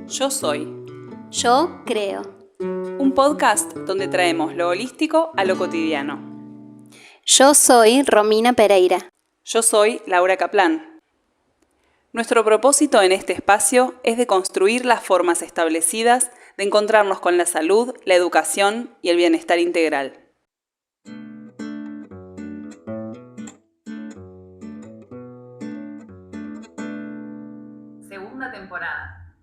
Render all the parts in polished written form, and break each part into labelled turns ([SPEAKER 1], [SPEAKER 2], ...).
[SPEAKER 1] Yo soy,
[SPEAKER 2] Yo creo.
[SPEAKER 1] un podcast donde traemos lo holístico a lo cotidiano.
[SPEAKER 2] Yo soy Romina Pereira.
[SPEAKER 1] Yo soy Laura Kaplan. Nuestro propósito en este espacio es de construir las formas establecidas de encontrarnos con la salud, la educación y el bienestar integral. Segunda temporada.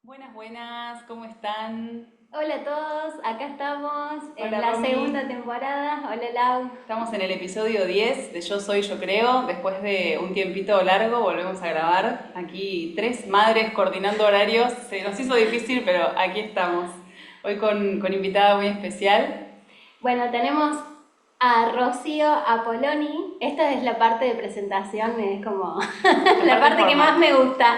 [SPEAKER 1] Buenas, buenas, ¿cómo están?
[SPEAKER 2] Hola a todos, acá estamos en
[SPEAKER 1] Hola,
[SPEAKER 2] la
[SPEAKER 1] Romy.
[SPEAKER 2] segunda temporada. Hola Lau.
[SPEAKER 1] Estamos en el episodio 10 de Yo Soy, Yo Creo. Después de un tiempito largo volvemos a grabar. Aquí 3 madres coordinando horarios. Se nos hizo difícil, pero aquí estamos. Hoy con invitada muy especial.
[SPEAKER 2] Bueno, tenemos a Rocío Apoloni. Esta es la parte de presentación, es como la parte que más me gusta.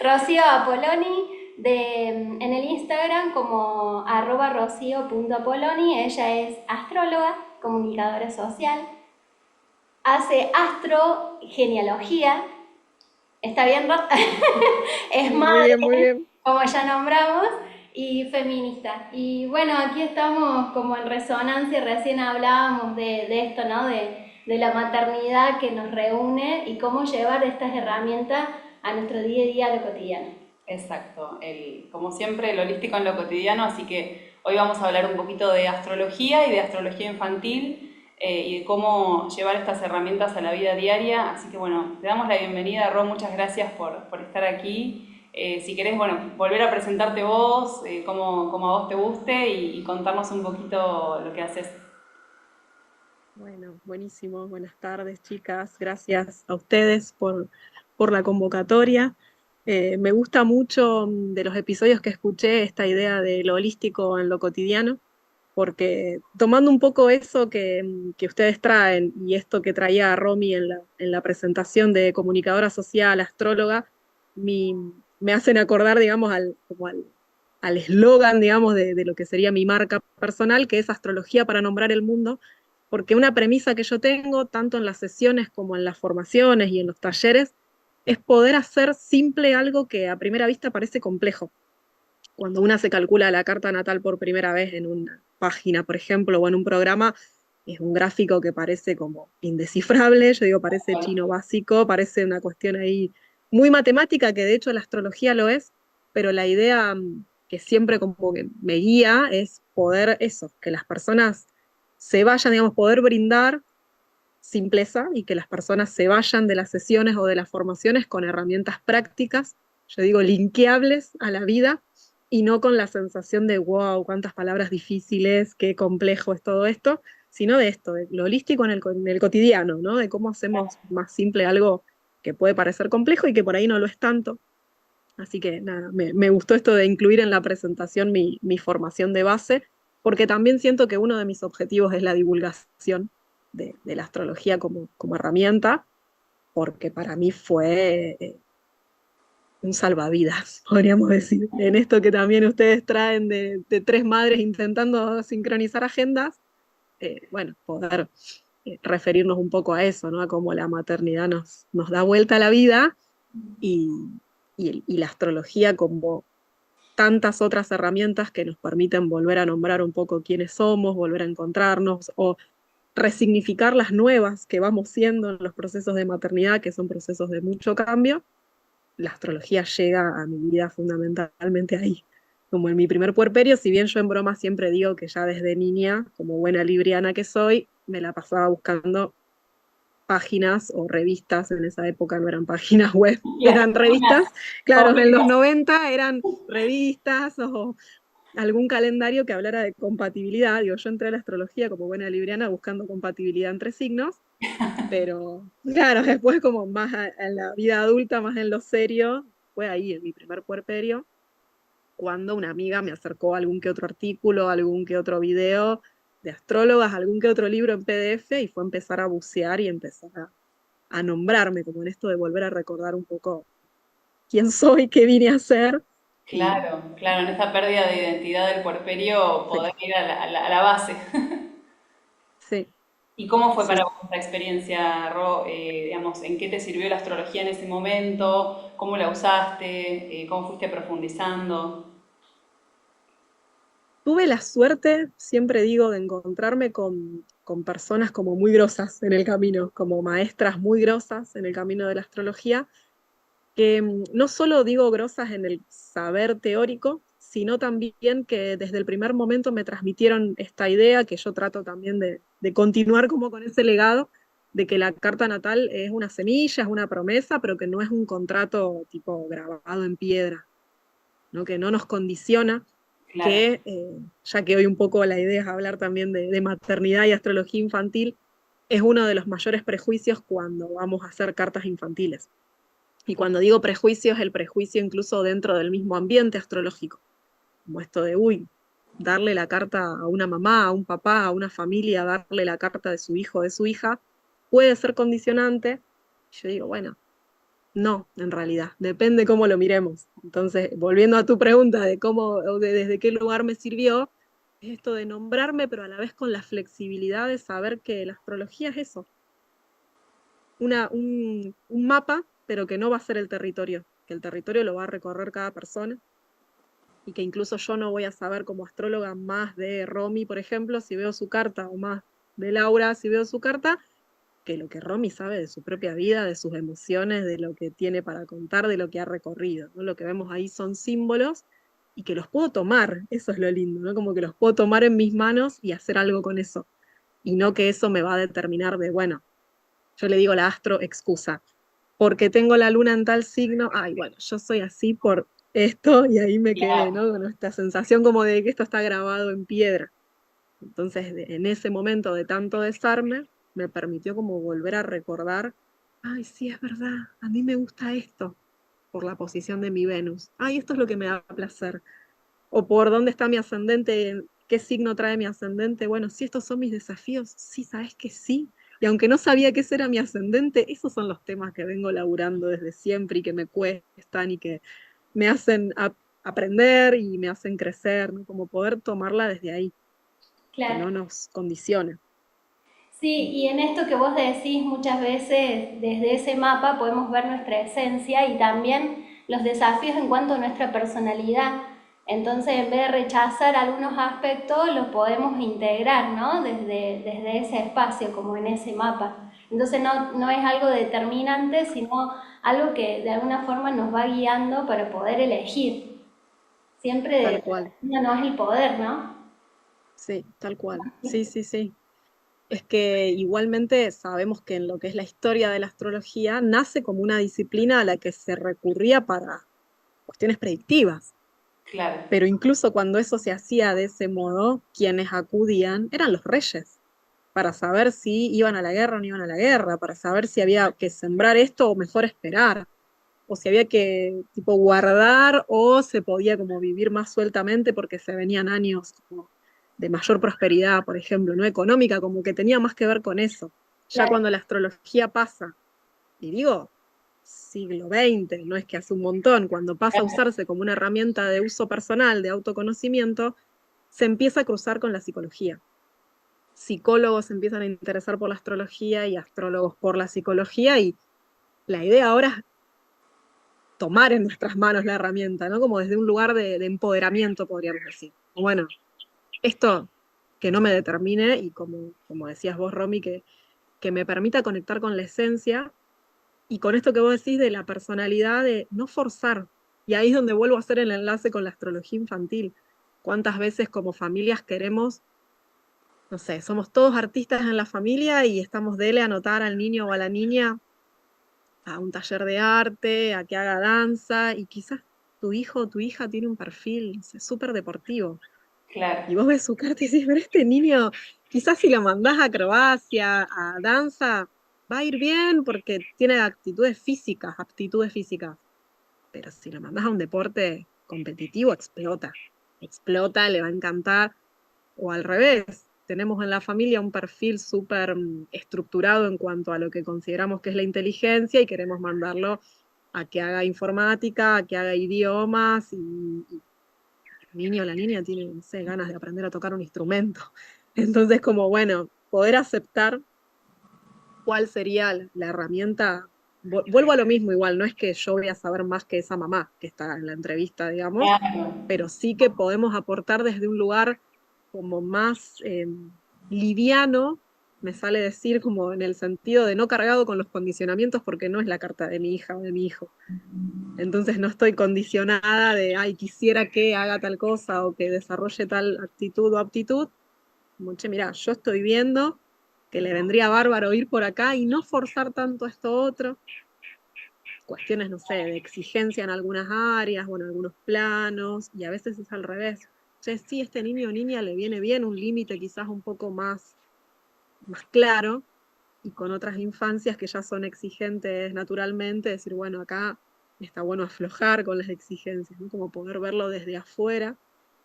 [SPEAKER 2] Rocío Apoloni en el Instagram como @rocio.apoloni. Ella es astróloga, comunicadora social, hace astrogenealogía. ¿Está bien, Ro? Es
[SPEAKER 3] Sí,
[SPEAKER 2] madre,
[SPEAKER 3] muy bien.
[SPEAKER 2] como ya nombramos, y feminista. Y bueno, aquí estamos como en resonancia, recién hablábamos de esto, ¿no? De la maternidad que nos reúne y cómo llevar estas herramientas a nuestro día a día, a lo cotidiano.
[SPEAKER 1] Exacto, como siempre, el holístico en lo cotidiano, así que hoy vamos a hablar un poquito de astrología y de astrología infantil y de cómo llevar estas herramientas a la vida diaria. Así que bueno, te damos la bienvenida, Ro, muchas gracias por estar aquí. Si querés, bueno, volver a presentarte vos, como a vos te guste y contarnos un poquito lo que haces.
[SPEAKER 3] Bueno, buenísimo. Buenas tardes, chicas. Gracias a ustedes por la convocatoria. Me gusta mucho de los episodios que escuché esta idea de lo holístico en lo cotidiano, porque tomando un poco eso que ustedes traen y esto que traía Romy en la presentación de comunicadora social, astróloga, mi- me hacen acordar, digamos, al eslogan, digamos, de lo que sería mi marca personal, que es astrología para nombrar el mundo, porque una premisa que yo tengo, tanto en las sesiones como en las formaciones y en los talleres, es poder hacer simple algo que a primera vista parece complejo. Cuando una se calcula la carta natal por primera vez en una página, por ejemplo, o en un programa, es un gráfico que parece como indescifrable, yo digo, parece chino básico, parece una cuestión ahí muy matemática, que de hecho la astrología lo es, pero la idea que siempre como que me guía es poder eso, que las personas se vayan, digamos, poder brindar simpleza y que las personas se vayan de las sesiones o de las formaciones con herramientas prácticas, yo digo, linkeables a la vida y no con la sensación de, wow, cuántas palabras difíciles, qué complejo es todo esto, sino de esto, de lo holístico en el cotidiano, ¿no? De cómo hacemos más simple algo que puede parecer complejo y que por ahí no lo es tanto. Así que nada, me gustó esto de incluir en la presentación mi formación de base, porque también siento que uno de mis objetivos es la divulgación de la astrología como herramienta, porque para mí fue un salvavidas, podríamos decir. En esto que también ustedes traen de 3 madres intentando sincronizar agendas, bueno, poder referirnos un poco a eso, ¿no? A cómo la maternidad nos da vuelta a la vida y, y la astrología como tantas otras herramientas que nos permiten volver a nombrar un poco quiénes somos, volver a encontrarnos o resignificar las nuevas que vamos siendo en los procesos de maternidad, que son procesos de mucho cambio. La astrología llega a mi vida fundamentalmente ahí, como en mi primer puerperio, si bien yo en broma siempre digo que ya desde niña, como buena libriana que soy, me la pasaba buscando páginas o revistas, en esa época no eran páginas web, eran revistas, claro, en los 90 eran revistas o algún calendario que hablara de compatibilidad. Digo, yo entré a la astrología como buena libriana buscando compatibilidad entre signos, pero claro, después como más en la vida adulta, más en lo serio, fue ahí en mi primer puerperio, cuando una amiga me acercó algún que otro artículo, algún que otro video de astrólogas, algún que otro libro en PDF y fue empezar a bucear y empezar a nombrarme, como en esto de volver a recordar un poco quién soy, qué vine a hacer. Y
[SPEAKER 1] Claro, claro, en esta pérdida de identidad del puerperio
[SPEAKER 3] sí,
[SPEAKER 1] poder ir a la base.
[SPEAKER 3] sí.
[SPEAKER 1] ¿Y cómo fue
[SPEAKER 3] Sí.
[SPEAKER 1] para vos esta experiencia, Ro? Digamos, ¿en qué te sirvió la astrología en ese momento? ¿Cómo la usaste? ¿Cómo fuiste profundizando?
[SPEAKER 3] Tuve la suerte, siempre digo, de encontrarme con personas como muy grosas en el camino, como maestras muy grosas en el camino de la astrología, que no solo digo grosas en el saber teórico, sino también que desde el primer momento me transmitieron esta idea que yo trato también de continuar como con ese legado, de que la carta natal es una semilla, es una promesa, pero que no es un contrato tipo grabado en piedra, ¿no? Que no nos condiciona,
[SPEAKER 1] Claro,
[SPEAKER 3] que ya que hoy un poco la idea es hablar también de maternidad y astrología infantil, es uno de los mayores prejuicios cuando vamos a hacer cartas infantiles. Y cuando digo prejuicio, es el prejuicio incluso dentro del mismo ambiente astrológico, como esto de, uy, darle la carta a una mamá, a un papá, a una familia, darle la carta de su hijo, de su hija, puede ser condicionante. Yo digo, bueno, no, en realidad, depende cómo lo miremos. Entonces, volviendo a tu pregunta de cómo, o de desde qué lugar me sirvió, es esto de nombrarme, pero a la vez con la flexibilidad de saber que la astrología es eso, un mapa, pero que no va a ser el territorio, que el territorio lo va a recorrer cada persona y que incluso yo no voy a saber como astróloga más de Romy, por ejemplo, si veo su carta, o más de Laura, si veo su carta, que lo que Romy sabe de su propia vida, de sus emociones, de lo que tiene para contar, de lo que ha recorrido, ¿no? Lo que vemos ahí son símbolos y que los puedo tomar, eso es lo lindo, ¿no? Como que los puedo tomar en mis manos y hacer algo con eso. Y no que eso me va a determinar de, bueno, yo le digo la astro excusa, porque tengo la luna en tal signo, ay, bueno, yo soy así por esto y ahí me quedé,
[SPEAKER 1] claro.
[SPEAKER 3] ¿no? Con esta sensación como de que esto está grabado en piedra. Entonces, en ese momento de tanto desarme, me permitió como volver a recordar, ay, sí, es verdad, a mí me gusta esto por la posición de mi Venus, ay, esto es lo que me da placer, o por dónde está mi ascendente, qué signo trae mi ascendente, bueno, si estos son mis desafíos, sí, sabes que sí, y aunque no sabía qué era mi ascendente, esos son los temas que vengo laburando desde siempre y que me cuestan y que me hacen aprender y me hacen crecer, ¿no? Como poder tomarla desde ahí, que
[SPEAKER 2] Claro.
[SPEAKER 3] no nos condicione.
[SPEAKER 2] Sí, y en esto que vos decís, muchas veces desde ese mapa podemos ver nuestra esencia y también los desafíos en cuanto a nuestra personalidad. Entonces, en vez de rechazar algunos aspectos, los podemos integrar, ¿no? Desde ese espacio, como en ese mapa. Entonces, no es algo determinante, sino algo que de alguna forma nos va guiando para poder elegir.
[SPEAKER 3] Tal
[SPEAKER 2] Siempre
[SPEAKER 3] cual,
[SPEAKER 2] no es el poder, ¿no?
[SPEAKER 3] sí, tal cual. Sí, sí, sí. Es que igualmente sabemos que en lo que es la historia de la astrología nace como una disciplina a la que se recurría para cuestiones predictivas.
[SPEAKER 1] Claro,
[SPEAKER 3] Pero incluso cuando eso se hacía de ese modo, quienes acudían eran los reyes, para saber si iban a la guerra o no iban a la guerra, para saber si había que sembrar esto o mejor esperar, o si había que tipo guardar o se podía como vivir más sueltamente porque se venían años como de mayor prosperidad, por ejemplo, no económica, como que tenía más que ver con eso. Ya
[SPEAKER 2] Claro.
[SPEAKER 3] cuando la astrología pasa, y digo siglo XX, no es que hace un montón, cuando pasa a usarse como una herramienta de uso personal, de autoconocimiento, se empieza a cruzar con la psicología. Psicólogos se empiezan a interesar por la astrología y astrólogos por la psicología y la idea ahora es tomar en nuestras manos la herramienta, ¿no? Como desde un lugar de empoderamiento, podríamos decir. Bueno, esto que no me determine y como decías vos, Romy, que me permita conectar con la esencia y con esto que vos decís de la personalidad, de no forzar. Y ahí es donde vuelvo a hacer el enlace con la astrología infantil. ¿Cuántas veces como familias queremos, no sé, somos todos artistas en la familia y estamos dele a anotar al niño o a la niña a un taller de arte, a que haga danza, y quizás tu hijo o tu hija tiene un perfil súper deportivo.
[SPEAKER 1] claro.
[SPEAKER 3] Y vos ves su carta y decís, pero este niño, quizás si lo mandás a acrobacia, a danza, va a ir bien porque tiene actitudes físicas, aptitudes físicas. Pero si lo mandás a un deporte competitivo, explota. Explota, le va a encantar. O al revés, tenemos en la familia un perfil súper estructurado en cuanto a lo que consideramos que es la inteligencia y queremos mandarlo a que haga informática, a que haga idiomas y el niño o la niña tiene, no sé, ganas de aprender a tocar un instrumento. Entonces, como bueno, poder aceptar cuál sería la herramienta. Vuelvo a lo mismo igual, no es que yo voy a saber más que esa mamá que está en la entrevista, digamos,
[SPEAKER 1] Claro.
[SPEAKER 3] pero sí que podemos aportar desde un lugar como más liviano, me sale decir como en el sentido de no cargado con los condicionamientos porque no es la carta de mi hija o de mi hijo. Entonces no estoy condicionada de, ay, quisiera que haga tal cosa o que desarrolle tal actitud o aptitud. Como, che, mirá, yo estoy viendo que le vendría bárbaro ir por acá y no forzar tanto esto otro. Cuestiones, no sé, de exigencia en algunas áreas o en algunos planos, y a veces es al revés. Che, sí, este niño o niña le viene bien un límite quizás un poco más claro, y con otras infancias que ya son exigentes naturalmente, decir, bueno, acá está bueno aflojar con las exigencias, ¿no? Como poder verlo desde afuera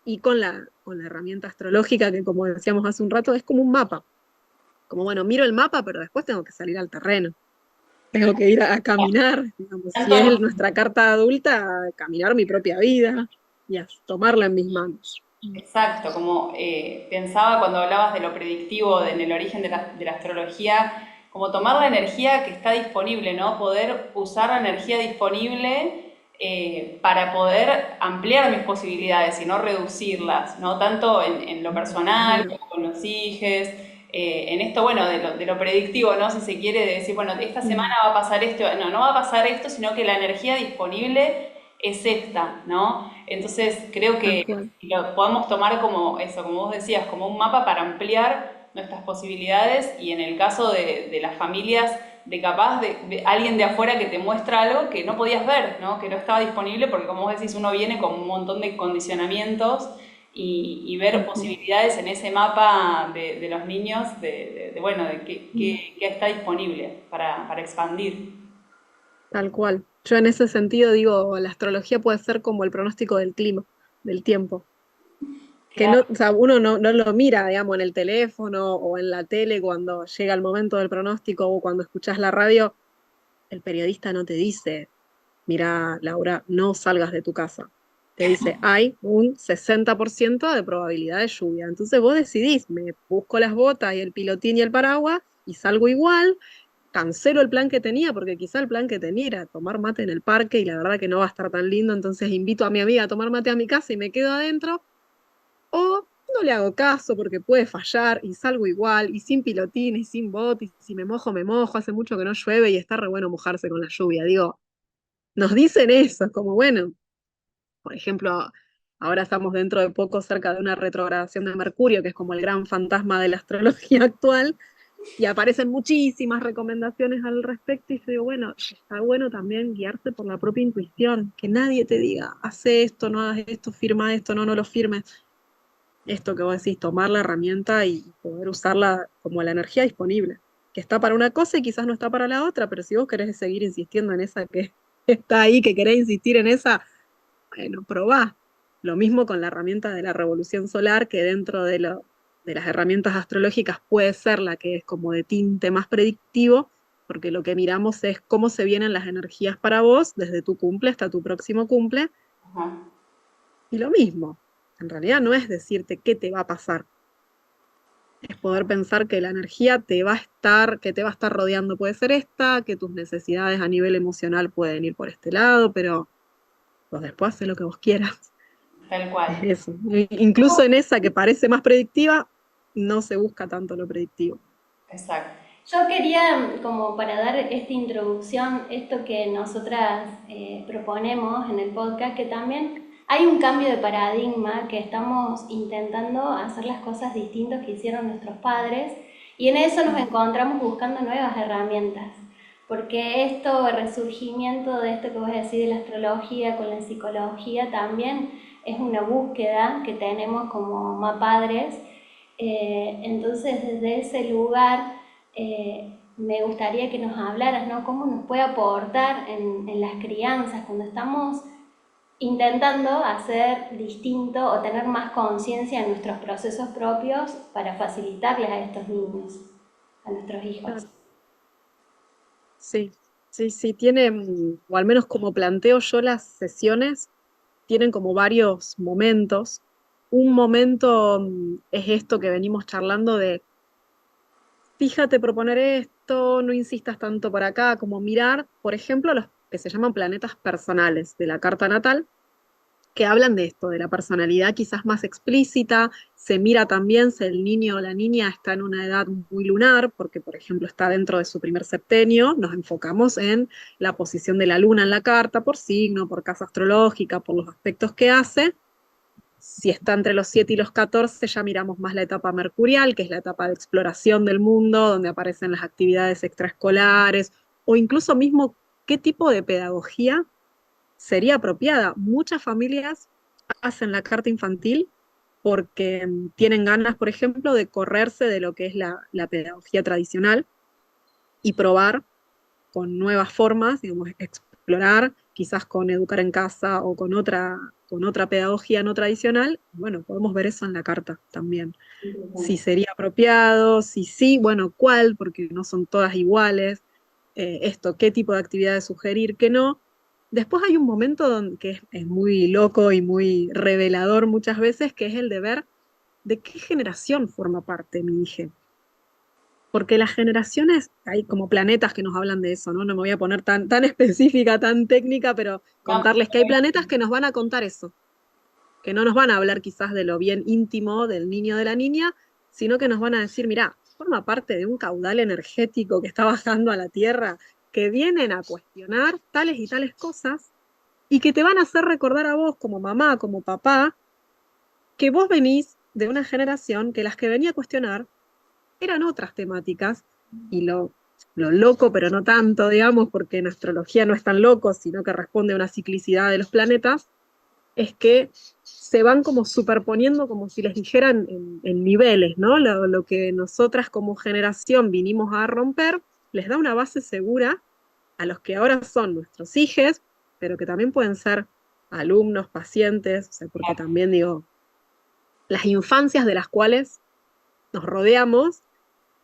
[SPEAKER 3] y con la herramienta astrológica que, como decíamos hace un rato, es como un mapa. Como, bueno, miro el mapa, pero después tengo que salir al terreno. Tengo que ir a caminar, digamos, si
[SPEAKER 1] Tanto
[SPEAKER 3] es nuestra carta adulta, a caminar mi propia vida y a tomarla en mis manos.
[SPEAKER 1] exacto, como pensaba cuando hablabas de lo predictivo, en el origen de la astrología, como tomar la energía que está disponible, ¿no? Poder usar la energía disponible para poder ampliar mis posibilidades y no reducirlas, ¿no? Tanto en lo personal
[SPEAKER 3] Claro.
[SPEAKER 1] como con los hijos, en esto, bueno, de lo predictivo, ¿no? Si se quiere de decir, bueno, esta
[SPEAKER 3] Mm,
[SPEAKER 1] semana va a pasar esto, no, no va a pasar esto, sino que la energía disponible es esta, ¿no? Entonces creo
[SPEAKER 3] tal
[SPEAKER 1] que
[SPEAKER 3] cual.
[SPEAKER 1] lo podemos tomar como eso, como vos decías, como un mapa para ampliar nuestras posibilidades y en el caso de las familias, de capaz de alguien de afuera que te muestra algo que no podías ver, ¿no? Que no estaba disponible porque como vos decís, uno viene con un montón de condicionamientos y ver
[SPEAKER 3] Ujú.
[SPEAKER 1] posibilidades en ese mapa de los niños, bueno, de qué está disponible para expandir.
[SPEAKER 3] Tal cual. Yo en ese sentido digo, la astrología puede ser como el pronóstico del clima, del tiempo. Que no,
[SPEAKER 1] Claro,
[SPEAKER 3] o sea, uno no lo mira, digamos, en el teléfono o en la tele cuando llega el momento del pronóstico o cuando escuchás la radio, el periodista no te dice, mira, Laura, no salgas de tu casa. Te dice, hay un 60% de probabilidad de lluvia. Entonces vos decidís, me busco las botas y el pilotín y el paraguas y salgo igual, cancelo el plan que tenía, porque quizá el plan que tenía era tomar mate en el parque y la verdad que no va a estar tan lindo, entonces invito a mi amiga a tomar mate a mi casa y me quedo adentro, o no le hago caso porque puede fallar y salgo igual, y sin pilotín y sin bot, y si me mojo, hace mucho que no llueve y está re bueno mojarse con la lluvia. Digo, nos dicen eso, es como, bueno, por ejemplo, ahora estamos dentro de poco cerca de una retrogradación de Mercurio, que es como el gran fantasma de la astrología actual, y aparecen muchísimas recomendaciones al respecto, y yo digo, bueno, está bueno también guiarse por la propia intuición, que nadie te diga, hace esto, no hagas esto, firma esto, no lo firmes. Esto que vos decís, tomar la herramienta y poder usarla como la energía disponible, que está para una cosa y quizás no está para la otra, pero si vos querés seguir insistiendo en esa que está ahí, que querés insistir en esa, bueno, probá. Lo mismo con la herramienta de la revolución solar, que dentro de las herramientas astrológicas puede ser la que es como de tinte más predictivo, porque lo que miramos es cómo se vienen las energías para vos desde tu cumple hasta tu próximo cumple,
[SPEAKER 1] ajá.
[SPEAKER 3] y lo mismo. En realidad no es decirte qué te va a pasar, es poder pensar que la energía te va a estar, que te va a estar rodeando puede ser esta, que tus necesidades a nivel emocional pueden ir por este lado, pero pues después haz lo que vos quieras.
[SPEAKER 1] Tal cual.
[SPEAKER 3] Es eso. Incluso en esa que parece más predictiva, no se busca tanto lo predictivo.
[SPEAKER 1] Exacto.
[SPEAKER 2] Yo quería, como para dar esta introducción, esto que nosotras proponemos en el podcast, que también hay un cambio de paradigma, que estamos intentando hacer las cosas distintas que hicieron nuestros padres, y en eso nos encontramos buscando nuevas herramientas, porque esto, el resurgimiento de esto que vos decís de la astrología con la psicología, también es una búsqueda que tenemos como más padres. Entonces, desde ese lugar, me gustaría que nos hablaras, ¿no? ¿Cómo nos puede aportar en las crianzas cuando estamos intentando hacer distinto o tener más conciencia en nuestros procesos propios para facilitarles a estos niños, a nuestros hijos?
[SPEAKER 3] Claro. Sí, sí, sí, tiene, o al menos como planteo yo las sesiones, tienen como varios momentos. Un momento es esto que venimos charlando de fíjate proponer esto, no insistas tanto por acá, como mirar, por ejemplo, los que se llaman planetas personales de la carta natal, que hablan de esto, de la personalidad quizás más explícita. Se mira también si el niño o la niña está en una edad muy lunar, porque por ejemplo está dentro de su primer septenio. Nos enfocamos en la posición de la luna en la carta, por signo, por casa astrológica, por los aspectos que hace. Si está entre los 7 y los 14, ya miramos más la etapa mercurial, que es la etapa de exploración del mundo, donde aparecen las actividades extraescolares, o incluso mismo qué tipo de pedagogía sería apropiada. Muchas familias hacen la carta infantil porque tienen ganas, por ejemplo, de correrse de lo que es la pedagogía tradicional y probar con nuevas formas, digamos, explorar, quizás con educar en casa o con otra pedagogía no tradicional. Bueno, podemos ver eso en la carta también. Si sería apropiado, si sí, bueno, cuál, porque no son todas iguales. Esto, qué tipo de actividades sugerir, qué no. Después hay un momento que es muy loco y muy revelador muchas veces, que es el de ver de qué generación forma parte mi hija. Porque las generaciones, hay como planetas que nos hablan de eso, ¿no? No me voy a poner tan específica, tan técnica, pero
[SPEAKER 1] No,
[SPEAKER 3] contarles que hay planetas que nos van a contar eso, que no nos van a hablar quizás de lo bien íntimo del niño o de la niña, sino que nos van a decir, mirá, forma parte de un caudal energético que está bajando a la Tierra, que vienen a cuestionar tales y tales cosas, y que te van a hacer recordar a vos como mamá, como papá, que vos venís de una generación que las que venía a cuestionar eran otras temáticas, y lo loco, pero no tanto, digamos, porque en astrología no es tan loco, sino que responde a una ciclicidad de los planetas, es que se van como superponiendo como si les dijeran en niveles, ¿no? Lo que nosotras como generación vinimos a romper, les da una base segura a los que ahora son nuestros hijos, pero que también pueden ser alumnos, pacientes, o sea, porque también digo, las infancias de las cuales nos rodeamos,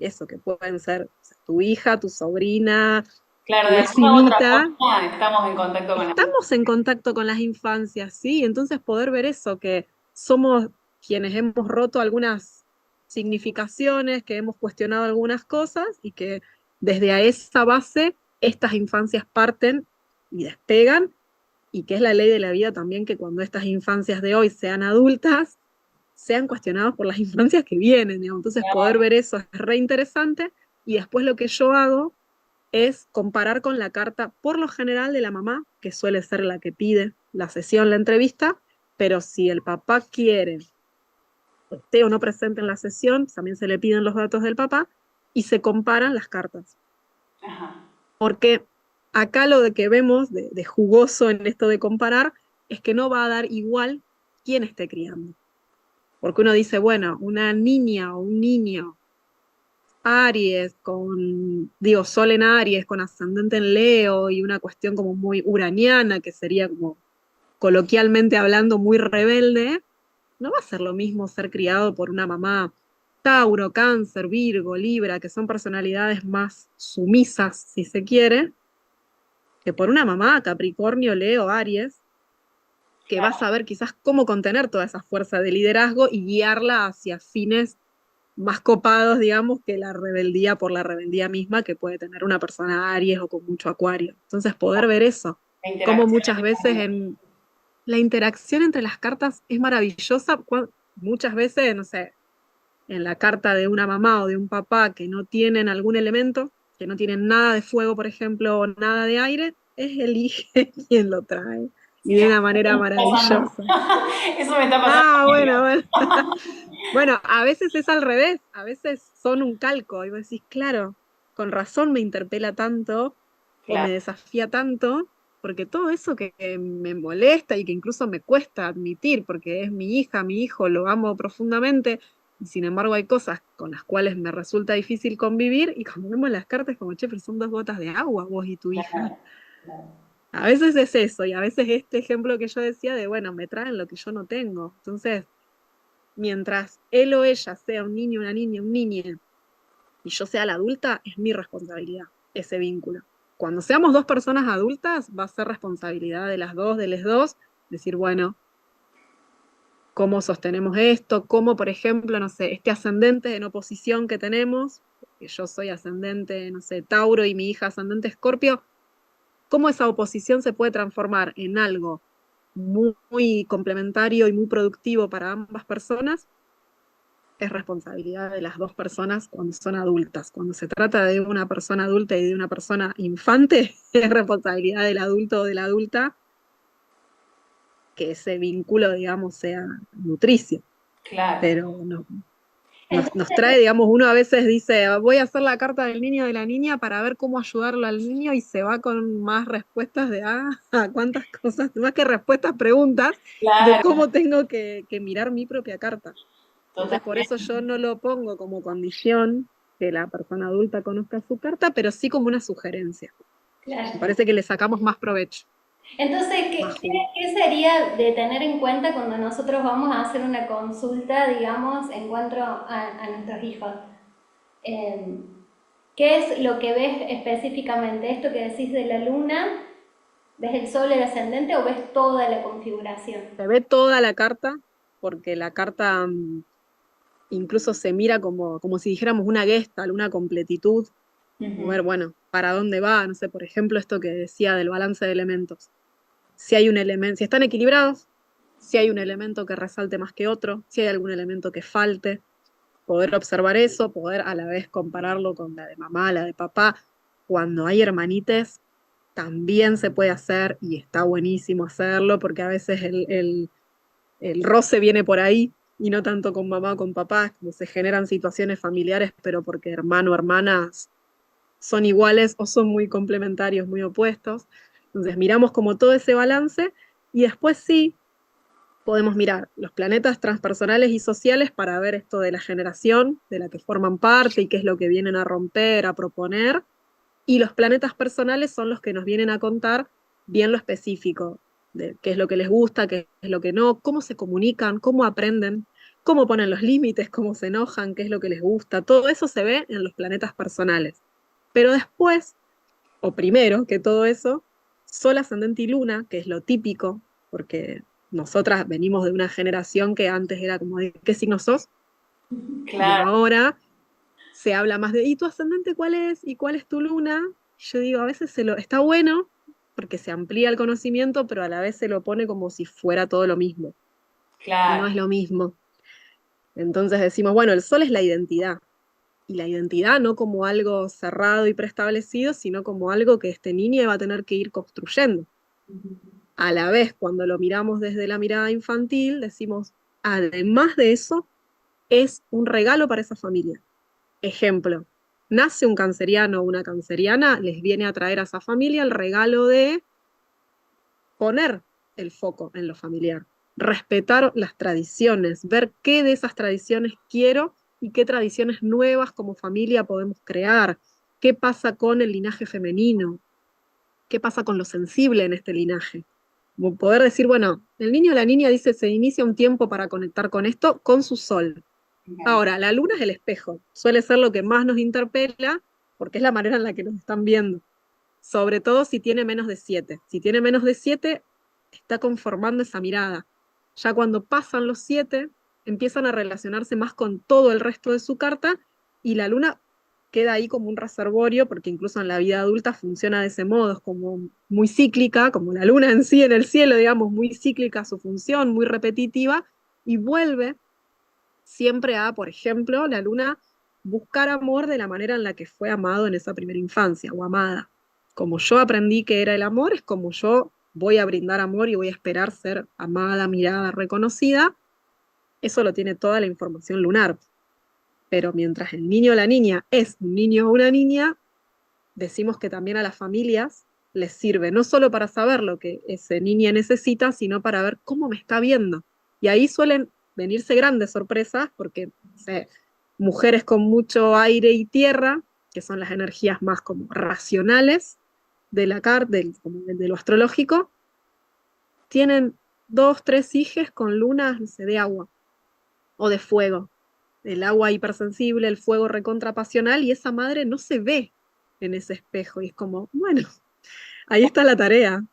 [SPEAKER 3] eso que pueden ser o sea, tu hija, tu sobrina,
[SPEAKER 1] claro,
[SPEAKER 3] tu
[SPEAKER 1] de alguna u otra
[SPEAKER 3] vecinita,
[SPEAKER 1] forma estamos en contacto con la
[SPEAKER 3] estamos en contacto con las infancias, ¿sí? Entonces poder ver eso, que somos quienes hemos roto algunas significaciones, que hemos cuestionado algunas cosas y que desde a esa base estas infancias parten y despegan, y que es la ley de la vida también que cuando estas infancias de hoy sean adultas, sean cuestionadas por las infancias que vienen, digamos. Entonces poder ver eso es re interesante, y después lo que yo hago es comparar con la carta, por lo general, de la mamá, que suele ser la que pide la sesión, la entrevista, pero si el papá quiere, esté o no presente en la sesión, también se le piden los datos del papá y se comparan las cartas.
[SPEAKER 1] Ajá.
[SPEAKER 3] Porque acá lo de que vemos de jugoso en esto de comparar es que no va a dar igual quién esté criando. Porque uno dice, bueno, una niña o un niño Aries, digo, Sol en Aries, con ascendente en Leo y una cuestión como muy uraniana, que sería como coloquialmente hablando muy rebelde, no va a ser lo mismo ser criado por una mamá Tauro, Cáncer, Virgo, Libra, que son personalidades más sumisas, si se quiere, que por una mamá Capricornio, Leo, Aries, que va a saber quizás cómo contener toda esa fuerza de liderazgo y guiarla hacia fines más copados, digamos, que la rebeldía por la rebeldía misma que puede tener una persona Aries o con mucho Acuario. Entonces, poder ver eso,
[SPEAKER 1] La
[SPEAKER 3] como
[SPEAKER 1] interacción.
[SPEAKER 3] muchas veces en la interacción entre las cartas es maravillosa, muchas veces, no sé, en la carta de una mamá o de un papá que no tienen algún elemento, que no tienen nada de fuego, por ejemplo, o nada de aire, es elige quien lo trae. Y
[SPEAKER 1] Sí,
[SPEAKER 3] de
[SPEAKER 1] eso
[SPEAKER 3] una manera
[SPEAKER 1] me está pasando.
[SPEAKER 3] maravillosa.
[SPEAKER 1] Eso me está pasando
[SPEAKER 3] Ah,
[SPEAKER 1] a mí.
[SPEAKER 3] bueno, bueno. Bueno, a veces es al revés, a veces son un calco, y vos decís, claro, con razón me interpela tanto o me
[SPEAKER 1] Claro,
[SPEAKER 3] desafía tanto, porque todo eso que me molesta y que incluso me cuesta admitir, porque es mi hija, mi hijo, lo amo profundamente, y sin embargo hay cosas con las cuales me resulta difícil convivir, y cuando vemos las cartas como, che, pero son 2 gotas de agua vos y tu hija.
[SPEAKER 1] claro, claro.
[SPEAKER 3] A veces es eso, y a veces este ejemplo que yo decía de, bueno, me traen lo que yo no tengo. Entonces, mientras él o ella sea un niño, una niña, un niño, y yo sea la adulta, es mi responsabilidad ese vínculo. Cuando seamos 2 personas adultas, va a ser responsabilidad de las dos, de los dos, decir, bueno, ¿cómo sostenemos esto? ¿Cómo, por ejemplo, no sé, este ascendente en oposición que tenemos? que yo soy ascendente, no sé, Tauro y mi hija ascendente Escorpio, cómo esa oposición se puede transformar en algo muy complementario y muy productivo para ambas personas, es responsabilidad de las dos personas cuando son adultas. Cuando se trata de una persona adulta y de una persona infante, es responsabilidad del adulto o de la adulta que ese vínculo, digamos, sea nutricio.
[SPEAKER 1] Claro.
[SPEAKER 3] Pero no, nos
[SPEAKER 2] Entonces,
[SPEAKER 3] trae, digamos, uno a veces dice, voy a hacer la carta del niño o de la niña para ver cómo ayudarlo al niño y se va con más respuestas de, cuántas cosas, más que respuestas, preguntas de
[SPEAKER 1] Claro,
[SPEAKER 3] cómo tengo que mirar mi propia carta. Entonces, por eso
[SPEAKER 1] totalmente.
[SPEAKER 3] yo no lo pongo como condición que la persona adulta conozca su carta, pero sí como una sugerencia. Me
[SPEAKER 2] claro.
[SPEAKER 3] parece que le sacamos más provecho,
[SPEAKER 2] Entonces,
[SPEAKER 3] más
[SPEAKER 2] ¿qué,
[SPEAKER 3] jugo.
[SPEAKER 2] qué sería de tener en cuenta cuando nosotros vamos a hacer una consulta, digamos, en cuanto a nuestros hijos? Eh, ¿Qué es lo que ves específicamente? ¿Esto que decís de la luna? ¿Ves el sol, el ascendente o ves toda la configuración?
[SPEAKER 3] Se ve toda la carta, porque la carta incluso se mira como si dijéramos una gestalt, una completitud, como
[SPEAKER 1] Ujú.
[SPEAKER 3] ver, bueno, para dónde va, no sé, por ejemplo, esto que decía del balance de elementos. Si hay un elemento, si están equilibrados, si hay un elemento que resalte más que otro, si hay algún elemento que falte, poder observar eso, poder a la vez compararlo con la de mamá, la de papá. Cuando hay hermanites, también se puede hacer y está buenísimo hacerlo porque a veces el roce viene por ahí y no tanto con mamá o con papá, como se generan situaciones familiares, pero porque hermano o hermanas son iguales o son muy complementarios, muy opuestos. Entonces miramos como todo ese balance y después sí podemos mirar los planetas transpersonales y sociales para ver esto de la generación de la que forman parte y qué es lo que vienen a romper, a proponer. Y los planetas personales son los que nos vienen a contar bien lo específico, de qué es lo que les gusta, qué es lo que no, cómo se comunican, cómo aprenden, cómo ponen los límites, cómo se enojan, qué es lo que les gusta. Todo eso se ve en los planetas personales. Pero después, o primero que todo eso, Sol, ascendente y luna, que es lo típico, porque nosotras venimos de una generación que antes era como de qué signo sos, y
[SPEAKER 1] Claro,
[SPEAKER 3] ahora se habla más de ¿y tu ascendente cuál es? ¿Y cuál es tu luna? Yo digo, a veces está bueno porque se amplía el conocimiento, pero a la vez se lo pone como si fuera todo lo mismo, y no
[SPEAKER 1] claro.
[SPEAKER 3] es lo mismo. Entonces decimos, bueno, el sol es la identidad, y la identidad no como algo cerrado y preestablecido, sino como algo que este niño va a tener que ir construyendo. A la vez, cuando lo miramos desde la mirada infantil, decimos, además de eso, es un regalo para esa familia. Ejemplo, nace un canceriano o una canceriana, les viene a traer a esa familia el regalo de poner el foco en lo familiar, respetar las tradiciones, ver qué de esas tradiciones quiero y qué tradiciones nuevas como familia podemos crear, qué pasa con el linaje femenino, qué pasa con lo sensible en este linaje. Como poder decir, bueno, el niño o la niña dice, se inicia un tiempo para conectar con esto, con su sol.
[SPEAKER 1] Bien.
[SPEAKER 3] Ahora, la luna es el espejo, suele ser lo que más nos interpela porque es la manera en la que nos están viendo, sobre todo si tiene menos de 7. Si tiene menos de 7, está conformando esa mirada. Ya cuando pasan los 7, empiezan a relacionarse más con todo el resto de su carta y la luna queda ahí como un reservorio, porque incluso en la vida adulta funciona de ese modo, es como muy cíclica, como la luna en sí en el cielo, digamos, muy cíclica su función, muy repetitiva, y vuelve siempre a, por ejemplo, la luna buscar amor de la manera en la que fue amado en esa primera infancia o amada. Como yo aprendí que era el amor, es como yo voy a brindar amor y voy a esperar ser amada, mirada, reconocida. Eso lo tiene toda la información lunar. Pero mientras el niño o la niña es un niño o una niña, decimos que también a las familias les sirve no solo para saber lo que ese niño necesita, sino para ver cómo me está viendo. Y ahí suelen venirse grandes sorpresas porque, no sé, mujeres con mucho aire y tierra, que son las energías más como racionales de la carta, de lo astrológico, tienen dos, tres hijos con lunas, no sé, de agua o de fuego. El agua hipersensible, el fuego recontrapasional, y esa madre no se ve en ese espejo. Y es como, bueno, ahí está la tarea.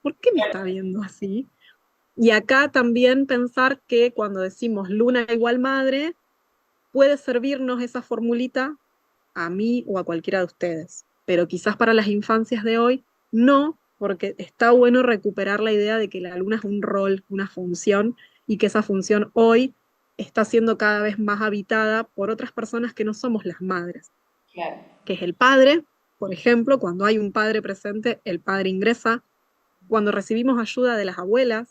[SPEAKER 3] ¿Por qué me está viendo así? Y acá también pensar que cuando decimos luna igual madre, puede servirnos esa formulita a mí o a cualquiera de ustedes. Pero quizás para las infancias de hoy, no, porque está bueno recuperar la idea de que la luna es un rol, una función, y que esa función hoy está siendo cada vez más habitada por otras personas que no somos las madres,
[SPEAKER 1] Claro,
[SPEAKER 3] que es el padre. Por ejemplo, cuando hay un padre presente, el padre ingresa. Cuando recibimos ayuda de las abuelas,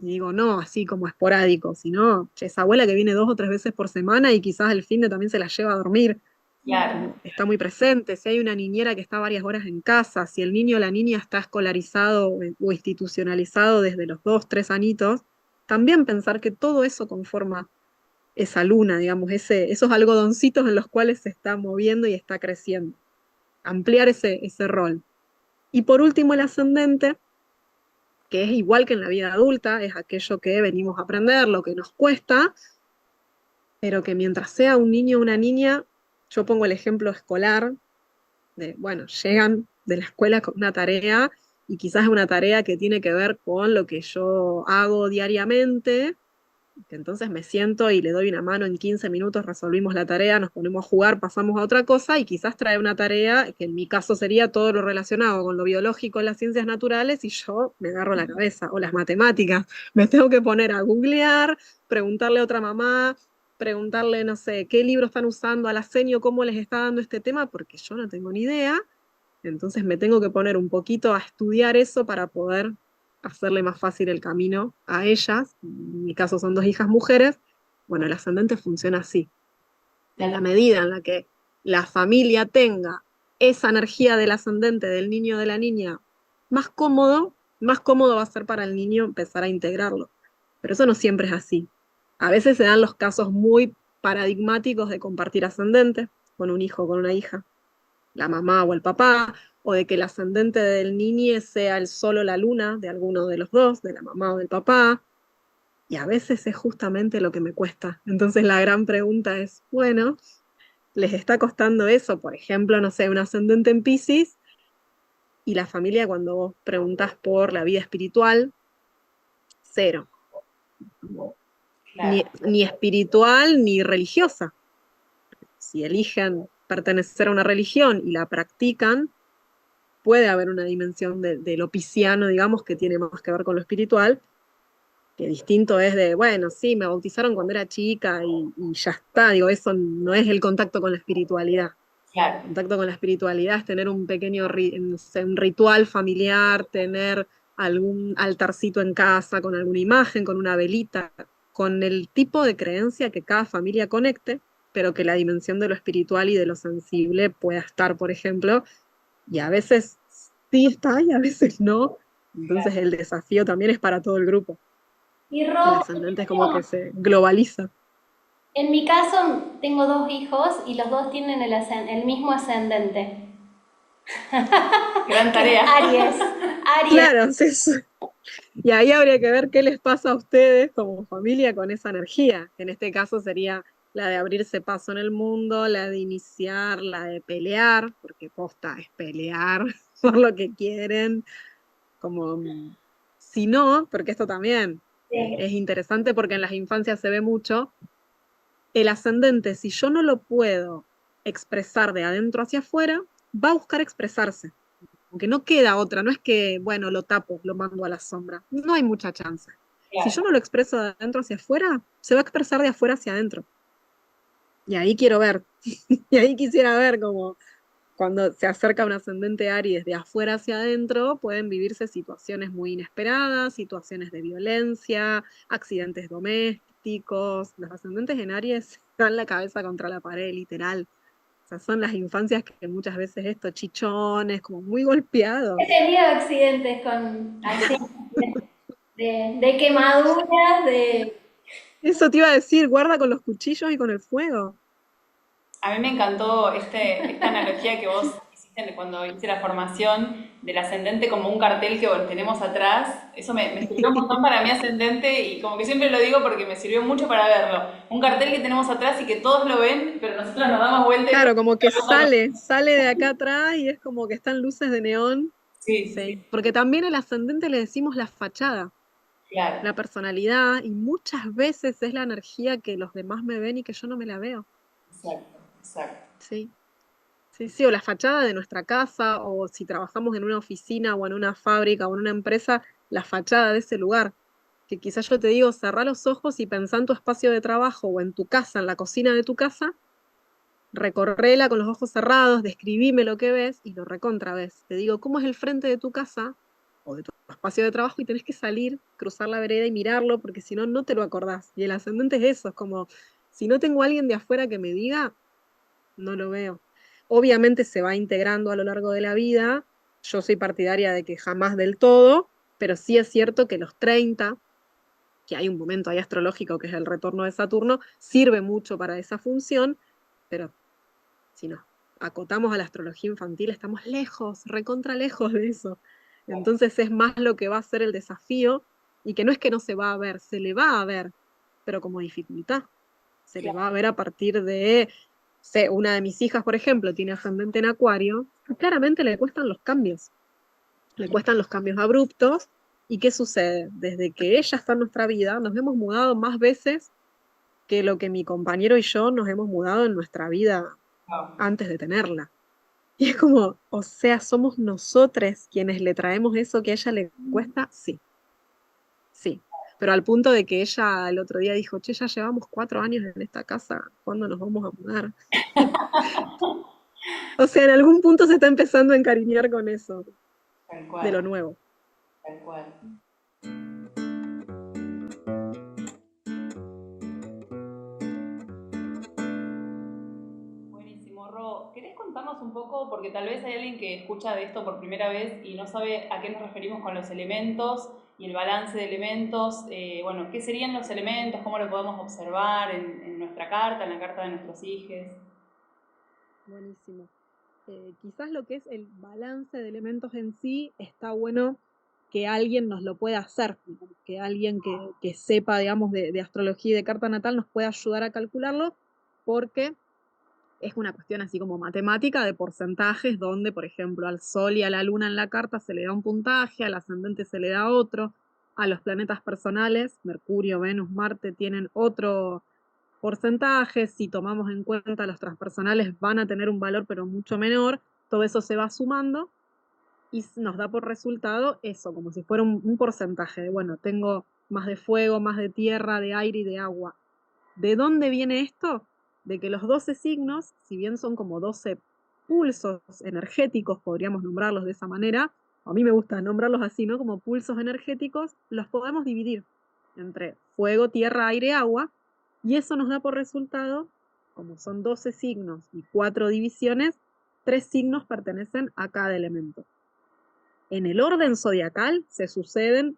[SPEAKER 3] y digo, no así como esporádico, sino, che, esa abuela que viene 2 o 3 veces por semana y quizás el fin de también se la lleva a dormir,
[SPEAKER 1] claro,
[SPEAKER 3] como está muy presente. Si hay una niñera que está varias horas en casa, si el niño o la niña está escolarizado o institucionalizado desde los 2, 3 añitos, también pensar que todo eso conforma esa luna, digamos, esos algodoncitos en los cuales se está moviendo y está creciendo. Ampliar ese rol. Y por último, el ascendente, que es igual que en la vida adulta, es aquello que venimos a aprender, lo que nos cuesta, pero que mientras sea un niño o una niña, yo pongo el ejemplo escolar, de, bueno, llegan de la escuela con una tarea y quizás es una tarea que tiene que ver con lo que yo hago diariamente, que entonces me siento y le doy una mano en 15 minutos, resolvimos la tarea, nos ponemos a jugar, pasamos a otra cosa y quizás trae una tarea que en mi caso sería todo lo relacionado con lo biológico, las ciencias naturales y yo me agarro la cabeza, o las matemáticas, me tengo que poner a googlear, preguntarle a otra mamá, preguntarle, no sé, qué libro están usando a la seño, cómo les está dando este tema, porque yo no tengo ni idea, entonces me tengo que poner un poquito a estudiar eso para poder hacerle más fácil el camino a ellas. En mi caso son 2 hijas mujeres. Bueno, el ascendente funciona así. En la
[SPEAKER 1] claro.
[SPEAKER 3] medida en la que la familia tenga esa energía del ascendente del niño o de la niña más cómodo va a ser para el niño empezar a integrarlo. Pero eso no siempre es así. A veces se dan los casos muy paradigmáticos de compartir ascendente con un hijo o con una hija, la mamá o el papá, o de que el ascendente del niño sea el solo la luna de alguno de los dos, de la mamá o del papá, y a veces es justamente lo que me cuesta. Entonces la gran pregunta es, bueno, ¿les está costando eso? Por ejemplo, no sé, un ascendente en Piscis, y la familia cuando vos preguntas por la vida espiritual, cero.
[SPEAKER 1] Claro.
[SPEAKER 3] Ni espiritual ni religiosa. Si eligen pertenecer a una religión y la practican, puede haber una dimensión de lo pisciano, digamos, que tiene más que ver con lo espiritual, que distinto es de, bueno, sí, me bautizaron cuando era chica y ya está, digo, eso no es el contacto con la espiritualidad.
[SPEAKER 1] Claro,
[SPEAKER 3] El contacto con la espiritualidad es tener un pequeño no sé, un ritual familiar, tener algún altarcito en casa con alguna imagen, con una velita, con el tipo de creencia que cada familia conecte, pero que la dimensión de lo espiritual y de lo sensible pueda estar, por ejemplo, y a veces sí está y a veces no. Entonces
[SPEAKER 1] claro.
[SPEAKER 3] el desafío también es para todo el grupo.
[SPEAKER 2] Y
[SPEAKER 3] El
[SPEAKER 2] Ro,
[SPEAKER 3] ascendente es como que se globaliza.
[SPEAKER 2] en mi caso tengo dos hijos y los dos tienen el mismo ascendente,
[SPEAKER 1] Gran
[SPEAKER 2] que es
[SPEAKER 1] tarea.
[SPEAKER 2] Aries. Aries.
[SPEAKER 3] Claro, sí, sí. Y ahí habría que ver qué les pasa a ustedes como familia con esa energía, que en este caso sería la de abrirse paso en el mundo, la de iniciar, la de pelear, porque posta es pelear por lo que quieren, como si no, porque esto también es
[SPEAKER 2] Sí.
[SPEAKER 3] interesante porque en las infancias se ve mucho, el ascendente, si yo no lo puedo expresar de adentro hacia afuera, va a buscar expresarse. Aunque no queda otra, no es que, bueno, lo tapo, lo mando a la sombra. No hay mucha chance. Si yo
[SPEAKER 1] Claro,
[SPEAKER 3] no lo expreso de adentro hacia afuera, se va a expresar de afuera hacia adentro. Y ahí quiero ver, y ahí quisiera ver como cuando se acerca un ascendente Aries de afuera hacia adentro, pueden vivirse situaciones muy inesperadas, situaciones de violencia, accidentes domésticos. Los ascendentes en Aries dan la cabeza contra la pared, literal. O sea, son las infancias que muchas veces estos chichones, como muy
[SPEAKER 2] He
[SPEAKER 3] golpeados.
[SPEAKER 2] tenido accidentes con así, de quemaduras, de...
[SPEAKER 3] Eso te iba a decir, guarda con los cuchillos y con el fuego.
[SPEAKER 1] a mí me encantó esta analogía que vos hiciste cuando hice la formación del ascendente como un cartel que bueno, tenemos atrás. Eso me sirvió un montón para mi ascendente y como que siempre lo digo porque me sirvió mucho para verlo. Un cartel que tenemos atrás y que todos lo ven, pero nosotros nos damos vuelta y
[SPEAKER 3] Claro, como que
[SPEAKER 1] vemos.
[SPEAKER 3] sale de acá atrás y es como que están luces de neón.
[SPEAKER 1] Sí, sí,
[SPEAKER 3] Sí,
[SPEAKER 1] sí,
[SPEAKER 3] porque también al ascendente le decimos la fachada,
[SPEAKER 1] claro.
[SPEAKER 3] la personalidad, y muchas veces es la energía que los demás me ven y que yo no me la veo.
[SPEAKER 1] Exacto, exacto.
[SPEAKER 3] Sí. Sí, sí, o la fachada de nuestra casa, o si trabajamos en una oficina o en una fábrica o en una empresa, la fachada de ese lugar. Que quizás yo te digo, cerrá los ojos y pensá en tu espacio de trabajo o en tu casa, en la cocina de tu casa, recorrela con los ojos cerrados, describime lo que ves y lo recontra ves. Te digo, ¿cómo es el frente de tu casa o de tu espacio de trabajo? Y tenés que salir, cruzar la vereda y mirarlo, porque si no, no te lo acordás. Y el ascendente es eso, es como, si no tengo a alguien de afuera que me diga, no lo veo. Obviamente se va integrando a lo largo de la vida. Yo soy partidaria de que jamás del todo, pero sí es cierto que los 30, que hay un momento ahí astrológico que es el retorno de Saturno, sirve mucho para esa función, pero si nos acotamos a la astrología infantil, estamos lejos, recontra lejos de eso. Entonces es más lo que va a ser el desafío, y que no es que no se va a ver, se le va a ver, pero como dificultad. Se le va a
[SPEAKER 1] Claro.
[SPEAKER 3] ver a partir de, sé, una de mis hijas, por ejemplo, tiene ascendente en Acuario, y claramente le cuestan los cambios abruptos. ¿Y qué sucede? Desde que ella está en nuestra vida, nos hemos mudado más veces que lo que mi compañero y yo nos hemos mudado en nuestra vida
[SPEAKER 1] Wow.
[SPEAKER 3] antes de tenerla. Y es como, o sea, somos nosotros quienes le traemos eso que a ella le cuesta, sí, sí. Pero al punto de que ella el otro día dijo, che, ya llevamos 4 años en esta casa, ¿cuándo nos vamos a mudar? O sea, en algún punto se está empezando a encariñar con eso,
[SPEAKER 1] Tal
[SPEAKER 3] de
[SPEAKER 1] cual,
[SPEAKER 3] lo nuevo.
[SPEAKER 1] tal cual. Buenísimo, Ro. ¿Querés contarnos un poco, porque tal vez hay alguien que escucha de esto por primera vez y no sabe a qué nos referimos con los elementos y el balance de elementos? Bueno, ¿qué serían los elementos? ¿Cómo lo podemos observar en nuestra carta, en la carta de nuestros hijos?
[SPEAKER 3] Buenísimo. Quizás lo que es el balance de elementos en sí está bueno que alguien nos lo pueda hacer, que alguien que sepa, digamos, de astrología y de carta natal nos pueda ayudar a calcularlo, porque es una cuestión así como matemática de porcentajes, donde, por ejemplo, al Sol y a la Luna en la carta se le da un puntaje, al ascendente se le da otro, a los planetas personales, Mercurio, Venus, Marte, tienen otro porcentaje. Si tomamos en cuenta los transpersonales, van a tener un valor, pero mucho menor. Todo eso se va sumando y nos da por resultado eso, como si fuera un porcentaje de, bueno, tengo más de fuego, más de tierra, de aire y de agua. ¿De dónde viene esto? De que los 12 signos, si bien son como 12 pulsos energéticos, podríamos nombrarlos de esa manera, a mí me gusta nombrarlos así, ¿no? Como pulsos energéticos, los podemos dividir entre fuego, tierra, aire, agua, y eso nos da por resultado, como son 12 signos y 4 divisiones, 3 signos pertenecen a cada elemento. En el orden zodiacal se suceden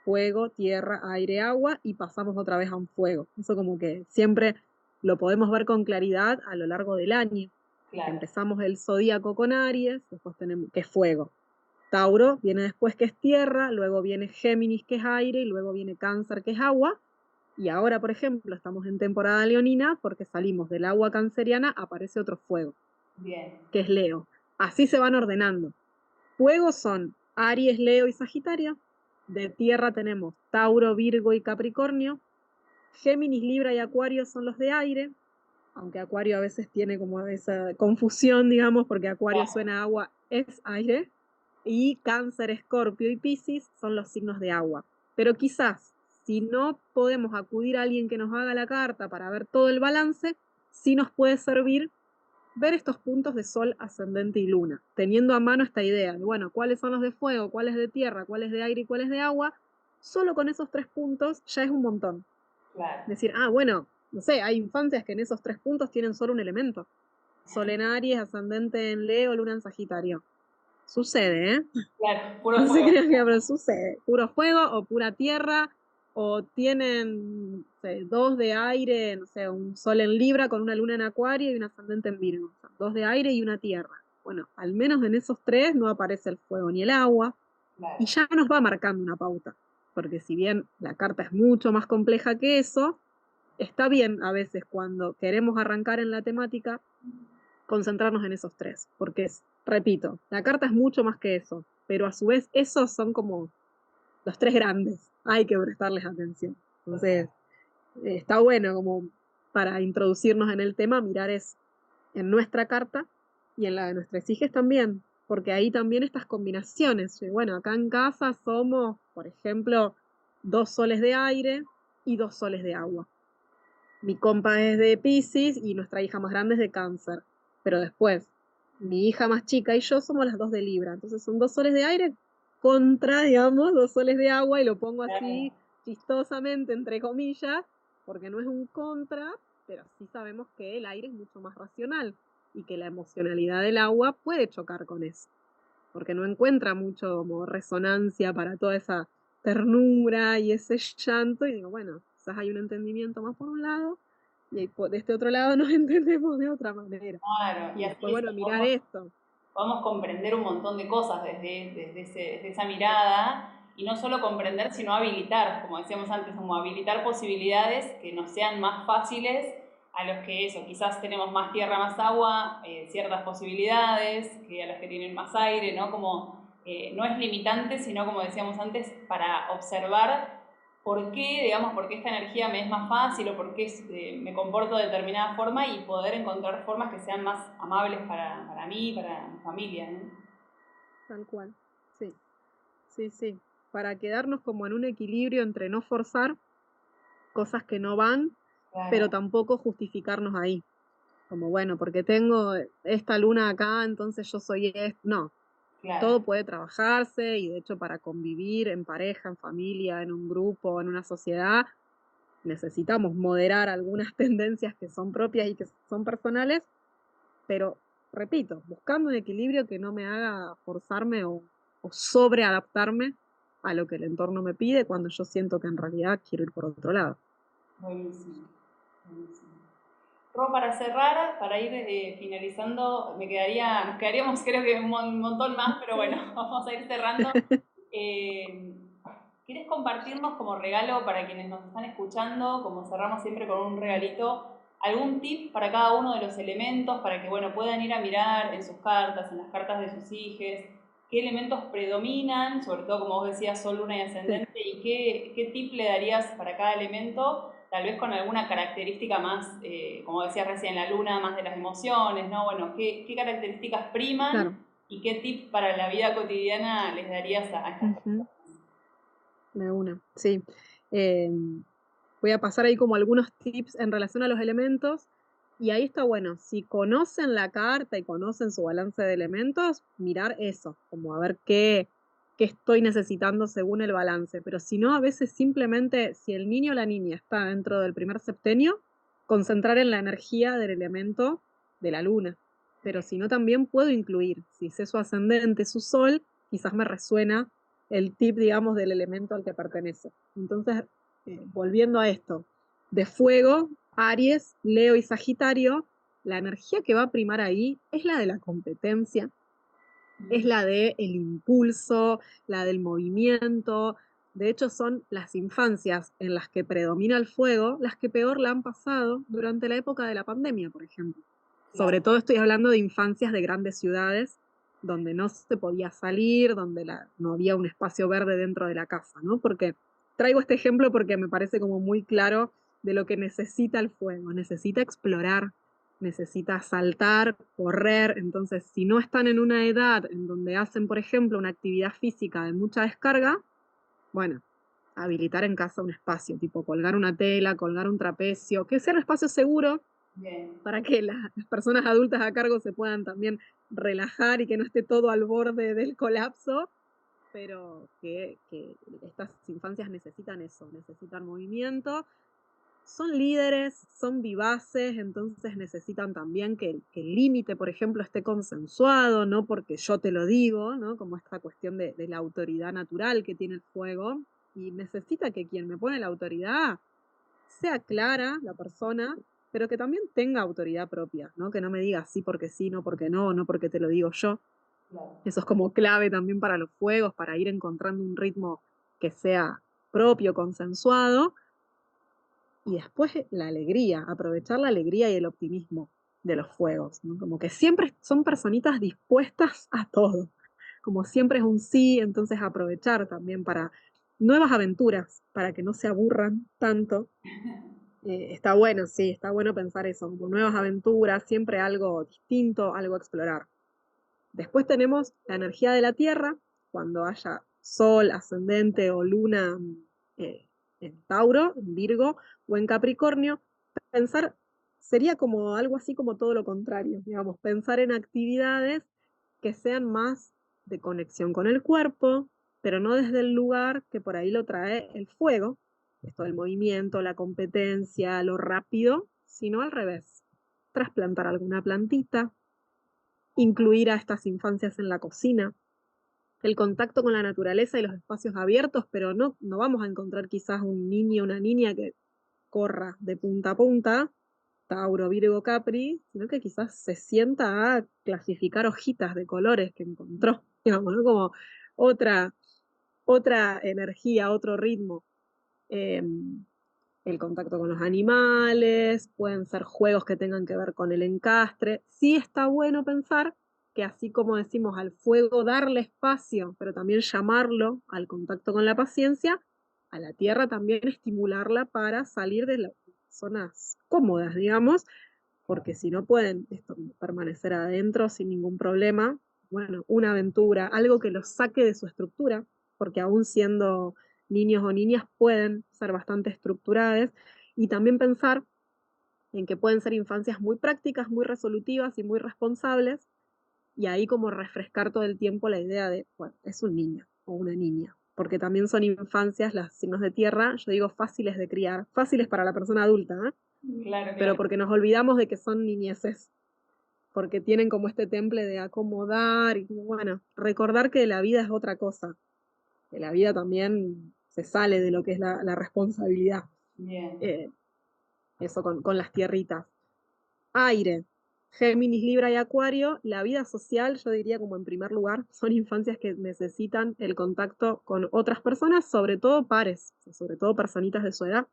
[SPEAKER 3] fuego, tierra, aire, agua, y pasamos otra vez a un fuego. Eso como que siempre lo podemos ver con claridad a lo largo del año.
[SPEAKER 1] Claro,
[SPEAKER 3] Empezamos el zodíaco con Aries, después tenemos que es fuego. Tauro viene después, que es tierra, luego viene Géminis, que es aire, y luego viene Cáncer, que es agua. Y ahora, por ejemplo, estamos en temporada leonina porque salimos del agua canceriana, aparece otro fuego,
[SPEAKER 1] bien.
[SPEAKER 3] que es Leo. Así se van ordenando. Fuego son Aries, Leo y Sagitario. De tierra tenemos Tauro, Virgo y Capricornio. Géminis, Libra y Acuario son los de aire, aunque Acuario a veces tiene como esa confusión, digamos, porque Acuario
[SPEAKER 1] Claro,
[SPEAKER 3] suena a agua, es aire. Y Cáncer, Escorpio y Piscis son los signos de agua. Pero quizás, si no podemos acudir a alguien que nos haga la carta para ver todo el balance, sí nos puede servir ver estos puntos de Sol, ascendente y luna, teniendo a mano esta idea de, bueno, cuáles son los de fuego, cuáles de tierra, cuáles de aire y cuáles de agua. Solo con esos 3 puntos ya es un montón.
[SPEAKER 1] claro.
[SPEAKER 3] Decir, ah, bueno, no sé, hay infancias que en esos 3 puntos tienen solo un elemento. Sol en Aries, ascendente en Leo, luna en Sagitario. Sucede, ¿eh?
[SPEAKER 1] Claro, puro
[SPEAKER 3] No se
[SPEAKER 1] fuego.
[SPEAKER 3] crean que, pero sucede. Puro fuego o pura tierra, o tienen, no sé, 2 de aire, no sé, un sol en Libra con una luna en Acuario y un ascendente en Virgo. O sea, 2 de aire y una tierra. Bueno, al menos en esos 3 no aparece el fuego ni el agua, y
[SPEAKER 1] Claro,
[SPEAKER 3] ya nos va marcando una pauta. Porque si bien la carta es mucho más compleja que eso, está bien a veces cuando queremos arrancar en la temática concentrarnos en esos 3, porque repito, la carta es mucho más que eso, pero a su vez esos son como los 3 grandes, hay que prestarles atención.
[SPEAKER 1] total.
[SPEAKER 3] Entonces, está bueno como para introducirnos en el tema, mirar es en nuestra carta y en la de nuestras hijas también, porque ahí también estas combinaciones. Bueno, acá en casa somos, por ejemplo, 2 soles de aire y 2 soles de agua. Mi compa es de Piscis y nuestra hija más grande es de Cáncer. Pero después, mi hija más chica y yo somos las dos de Libra. Entonces son 2 soles de aire contra, digamos, 2 soles de agua, y lo pongo así chistosamente, entre comillas, porque no es un contra, pero sí sabemos que el aire es mucho más racional y que la emocionalidad del agua puede chocar con eso, porque no encuentra mucho como resonancia para toda esa ternura y ese llanto, y digo, bueno, quizás hay un entendimiento más por un lado, y de este otro lado nos entendemos de otra manera.
[SPEAKER 1] Claro, y
[SPEAKER 3] Y después,
[SPEAKER 1] así
[SPEAKER 3] bueno, mirar esto.
[SPEAKER 1] podemos comprender un montón de cosas desde esa mirada, y no solo comprender, sino habilitar, como decíamos antes, como habilitar posibilidades que nos sean más fáciles a los que eso, quizás tenemos más tierra, más agua, ciertas posibilidades, que a los que tienen más aire, ¿no? Como no es limitante, sino como decíamos antes, para observar por qué, digamos, por qué esta energía me es más fácil o por qué me comporto de determinada forma, y poder encontrar formas que sean más amables para mí, para mi familia, ¿no?
[SPEAKER 3] Tal cual. Sí, sí, sí. Para quedarnos como en un equilibrio entre no forzar cosas que no van, pero
[SPEAKER 1] Claro,
[SPEAKER 3] tampoco justificarnos ahí. Como, bueno, porque tengo esta luna acá, entonces yo soy esto. No,
[SPEAKER 1] claro.
[SPEAKER 3] todo puede trabajarse, y de hecho para convivir en pareja, en familia, en un grupo, en una sociedad, necesitamos moderar algunas tendencias que son propias y que son personales, pero repito, buscando un equilibrio que no me haga forzarme o sobreadaptarme a lo que el entorno me pide, cuando yo siento que en realidad quiero ir por otro lado.
[SPEAKER 1] Buenísimo, buenísimo. Ro, para cerrar, para ir finalizando, nos quedaríamos creo que un montón más, pero bueno,
[SPEAKER 3] Sí.
[SPEAKER 1] vamos a ir cerrando. Eh, ¿Quieres compartirnos como regalo para quienes nos están escuchando, como cerramos siempre con un regalito, algún tip para cada uno de los elementos, para que bueno, puedan ir a mirar en sus cartas, en las cartas de sus hijos, qué elementos predominan, sobre todo como vos decías, Sol, Luna y
[SPEAKER 3] Sí,
[SPEAKER 1] Ascendente, y qué tip le darías para cada elemento? Tal vez con alguna característica más, como decías recién, la luna, más de las emociones, ¿no? Bueno, ¿qué características
[SPEAKER 3] claro.
[SPEAKER 1] priman y qué tips para la vida cotidiana les darías a estas
[SPEAKER 3] Ujú.
[SPEAKER 1] personas?
[SPEAKER 3] De una, sí. Eh, Voy a pasar ahí como algunos tips en relación a los elementos. Y ahí está bueno, si conocen la carta y conocen su balance de elementos, mirar eso, como a ver qué estoy necesitando según el balance. Pero si no, a veces simplemente, si el niño o la niña está dentro del primer septenio, concentrar en la energía del elemento de la luna. Pero si no, también puedo incluir, si sé su ascendente, su sol, quizás me resuena el tip, digamos, del elemento al que pertenece. Entonces, volviendo a esto, de fuego, Aries, Leo y Sagitario, la energía que va a primar ahí es la de la competencia, es la del impulso, la del movimiento. De hecho, son las infancias en las que predomina el fuego las que peor la han pasado durante la época de la pandemia, por ejemplo. Sobre
[SPEAKER 1] Claro.
[SPEAKER 3] todo estoy hablando de infancias de grandes ciudades donde no se podía salir, donde no había un espacio verde dentro de la casa, ¿no? Porque traigo este ejemplo porque me parece como muy claro de lo que necesita el fuego. Necesita explorar, necesita saltar, correr. Entonces, si no están en una edad en donde hacen, por ejemplo, una actividad física de mucha descarga, bueno, habilitar en casa un espacio, tipo colgar una tela, colgar un trapecio, que sea un espacio seguro
[SPEAKER 1] Bien.
[SPEAKER 3] para que las personas adultas a cargo se puedan también relajar y que no esté todo al borde del colapso, pero que estas infancias necesitan eso, necesitan movimiento, son líderes, son vivaces, entonces necesitan también que el límite, por ejemplo, esté consensuado, no porque yo te lo digo, ¿no? Como esta cuestión de la autoridad natural que tiene el fuego, y necesita que quien me pone la autoridad sea clara la persona, pero que también tenga autoridad propia, ¿no? Que no me diga sí porque sí, no porque no, no porque te lo digo yo.
[SPEAKER 1] Claro.
[SPEAKER 3] Eso es como clave también para los fuegos, para ir encontrando un ritmo que sea propio, consensuado. Y después la alegría, aprovechar la alegría y el optimismo de los fuegos, ¿no? Como que siempre son personitas dispuestas a todo, como siempre es un sí, entonces aprovechar también para nuevas aventuras, para que no se aburran tanto, Está bueno, sí, está bueno pensar eso, como nuevas aventuras, siempre algo distinto, algo a explorar. Después tenemos la energía de la Tierra, cuando haya Sol, ascendente o Luna eh, en Tauro, en Virgo o en Capricornio. Pensar sería como algo así como todo lo contrario, digamos, pensar en actividades que sean más de conexión con el cuerpo, pero no desde el lugar que por ahí lo trae el fuego, esto del movimiento, la competencia, lo rápido, sino al revés. Trasplantar alguna plantita, incluir a estas infancias en la cocina, el contacto con la naturaleza y los espacios abiertos, pero no vamos a encontrar quizás un niño o una niña que corra de punta a punta, Tauro, Virgo, Capri, sino que quizás se sienta a clasificar hojitas de colores que encontró, digamos, ¿no? Como otra, otra energía, otro ritmo. Eh, el contacto con los animales, pueden ser juegos que tengan que ver con el encastre. Sí está bueno pensar que así como decimos al fuego darle espacio, pero también llamarlo al contacto con la paciencia, a la tierra también estimularla para salir de las zonas cómodas, digamos, porque si no pueden permanecer adentro sin ningún problema. Bueno, una aventura, algo que los saque de su estructura, porque aún siendo niños o niñas pueden ser bastante estructuradas, y también pensar en que pueden ser infancias muy prácticas, muy resolutivas y muy responsables, y ahí como refrescar todo el tiempo la idea de, bueno, es un niño o una niña, porque también son infancias, las signos de tierra, yo digo fáciles de criar, fáciles para la persona adulta, ¿eh?
[SPEAKER 1] Claro,
[SPEAKER 3] Pero
[SPEAKER 1] claro.
[SPEAKER 3] porque nos olvidamos de que son niñeces, porque tienen como este temple de acomodar y bueno, recordar que la vida es otra cosa, que la vida también se sale de lo que es la responsabilidad.
[SPEAKER 1] Bien.
[SPEAKER 3] Eh, eso con las tierritas. Aire, Géminis, Libra y Acuario, la vida social, yo diría como en primer lugar, son infancias que necesitan el contacto con otras personas, sobre todo pares, sobre todo personitas de su edad.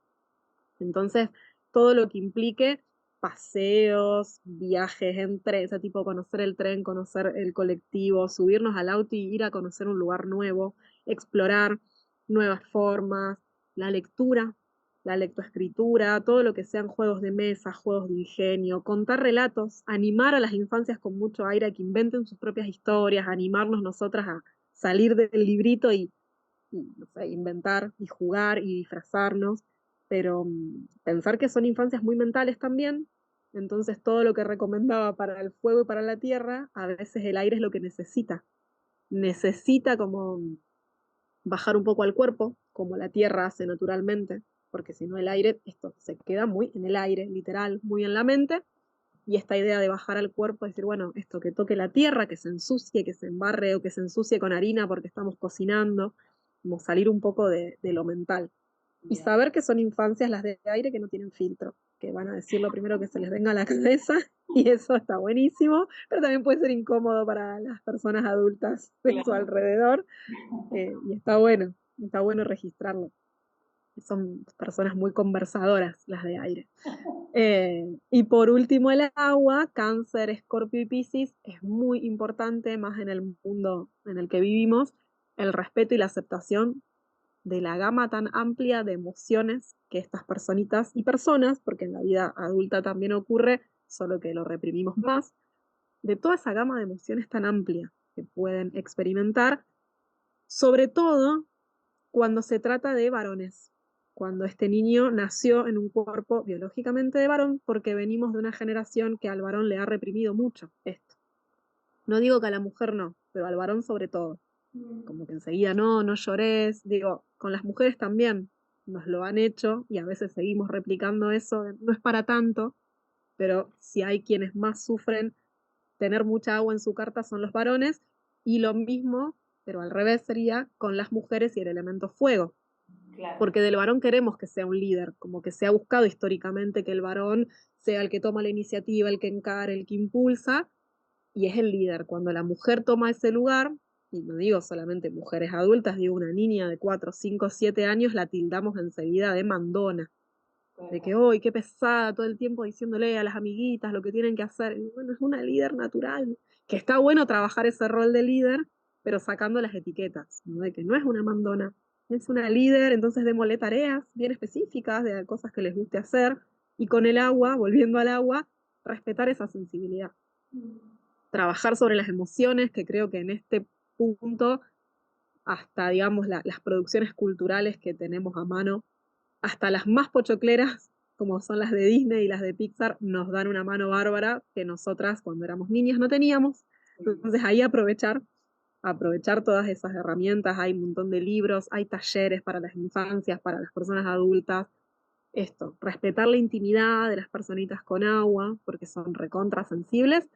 [SPEAKER 3] Entonces, todo lo que implique paseos, viajes en tren, ese tipo, conocer el tren, conocer el colectivo, subirnos al auto y ir a conocer un lugar nuevo, explorar nuevas formas, la lectura, la lectoescritura, todo lo que sean juegos de mesa, juegos de ingenio, contar relatos, animar a las infancias con mucho aire a que inventen sus propias historias, animarnos nosotras a salir del librito y, no sé, inventar y jugar y disfrazarnos, pero pensar que son infancias muy mentales también, entonces todo lo que recomendaba para el fuego y para la tierra, a veces el aire es lo que necesita como bajar un poco al cuerpo, como la tierra hace naturalmente, porque si no el aire, esto se queda muy en el aire, literal, muy en la mente, y esta idea de bajar al cuerpo, decir, bueno, esto que toque la tierra, que se ensucie, que se embarre o que se ensucie con harina porque estamos cocinando, como salir un poco de lo mental. Y
[SPEAKER 1] Bien.
[SPEAKER 3] saber que son infancias las de aire que no tienen filtro, que van a decir lo primero que se les venga a la cabeza, y eso está buenísimo, pero también puede ser incómodo para las personas adultas de su
[SPEAKER 1] Claro.
[SPEAKER 3] alrededor, y está bueno registrarlo. Son personas muy conversadoras las de aire. Y por último, el agua, Cáncer, Escorpio y Piscis, es muy importante, más en el mundo en el que vivimos, el respeto y la aceptación de la gama tan amplia de emociones que estas personitas y personas, porque en la vida adulta también ocurre, solo que lo reprimimos más, de toda esa gama de emociones tan amplia que pueden experimentar, sobre todo cuando se trata de varones, cuando este niño nació en un cuerpo biológicamente de varón, porque venimos de una generación que al varón le ha reprimido mucho esto. No digo que a la mujer no, pero al varón sobre todo. Como que enseguida no llores. Digo, con las mujeres también nos lo han hecho y a veces seguimos replicando eso. No es para tanto, pero si hay quienes más sufren tener mucha agua en su carta son los varones, y lo mismo, pero al revés sería con las mujeres y el elemento fuego,
[SPEAKER 1] Claro.
[SPEAKER 3] porque del varón queremos que sea un líder, como que se ha buscado históricamente que el varón sea el que toma la iniciativa, el que encara, el que impulsa, y es el líder. Cuando la mujer toma ese lugar, y no digo solamente mujeres adultas, digo una niña de 4 5 7 años, la tildamos enseguida de mandona, de que hoy qué pesada todo el tiempo diciéndole a las amiguitas lo que tienen que hacer. Y bueno, es una líder natural, que está bueno trabajar ese rol de líder, pero sacando las etiquetas, ¿no? De que no es una mandona, es una líder, entonces démosle tareas bien específicas de cosas que les guste hacer, y con el agua, volviendo al agua, respetar esa sensibilidad. Trabajar sobre las emociones, que creo que en este punto, hasta, digamos, las producciones culturales que tenemos a mano, hasta las más pochocleras, como son las de Disney y las de Pixar, nos dan una mano bárbara que nosotras cuando éramos niñas no teníamos. Entonces ahí aprovechar todas esas herramientas, hay un montón de libros, hay talleres para las infancias, para las personas adultas. Esto, respetar la intimidad de las personitas con agua, porque son recontra sensibles,